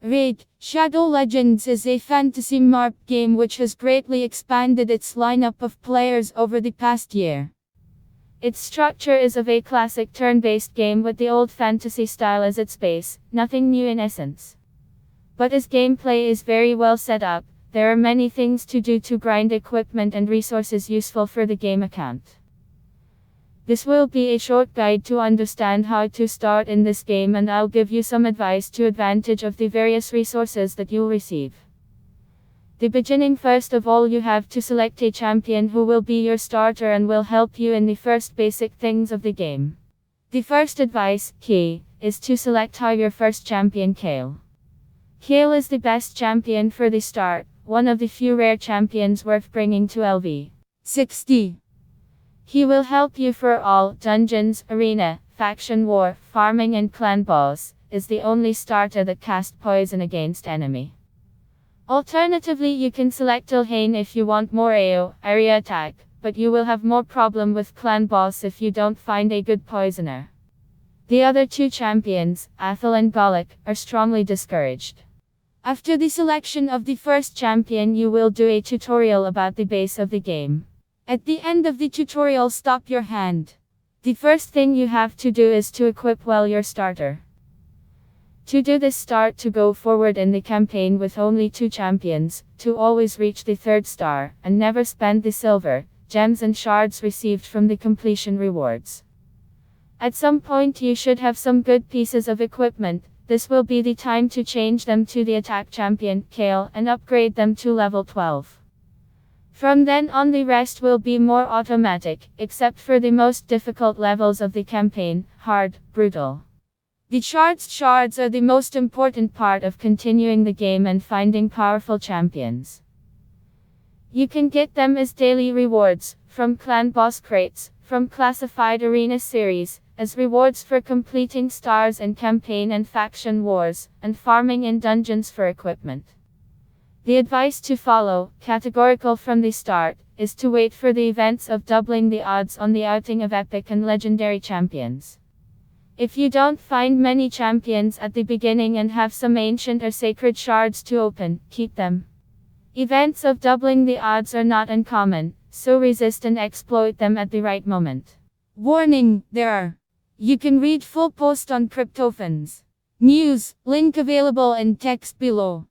Raid: Shadow Legends is a fantasy-MMORPG game which has greatly expanded its lineup of players over the past year. Its structure is of a classic turn-based game with the old fantasy style as its base, nothing new in essence. But as gameplay is very well set up, there are many things to do to grind equipment and resources useful for the game account. This will be a short guide to understand how to start in this game, and I'll give you some advice to advantage of the various resources that you'll receive. The beginning: first of all, you have to select a champion who will be your starter and will help you in the first basic things of the game. The first advice, key, is to select your first champion, Kale. Kale is the best champion for the start, one of the few rare champions worth bringing to LV 60. He will help you for all dungeons, arena, faction war, farming and clan boss, is the only starter that casts poison against enemy. Alternatively, you can select Ilhane if you want more AO, area attack, but you will have more problem with clan boss if you don't find a good poisoner. The other two champions, Athel and Golic, are strongly discouraged. After the selection of the first champion, you will do a tutorial about the base of the game. At the end of the tutorial, stop your hand. The first thing you have to do is to equip well your starter. To do this, start to go forward in the campaign with only 2 champions, to always reach the 3rd star, and never spend the silver, gems and shards received from the completion rewards. At some point you should have some good pieces of equipment. This will be the time to change them to the attack champion, Kale, and upgrade them to level 12. From then on, the rest will be more automatic, except for the most difficult levels of the campaign, hard, brutal. The shards are the most important part of continuing the game and finding powerful champions. You can get them as daily rewards, from clan boss crates, from classified arena series, as rewards for completing stars in campaign and faction wars, and farming in dungeons for equipment. The advice to follow, categorical from the start, is to wait for the events of doubling the odds on the outing of epic and legendary champions. If you don't find many champions at the beginning and have some ancient or sacred shards to open, keep them. Events of doubling the odds are not uncommon, so resist and exploit them at the right moment. Warning, you can read full post on Cryptofans News, link available in text below.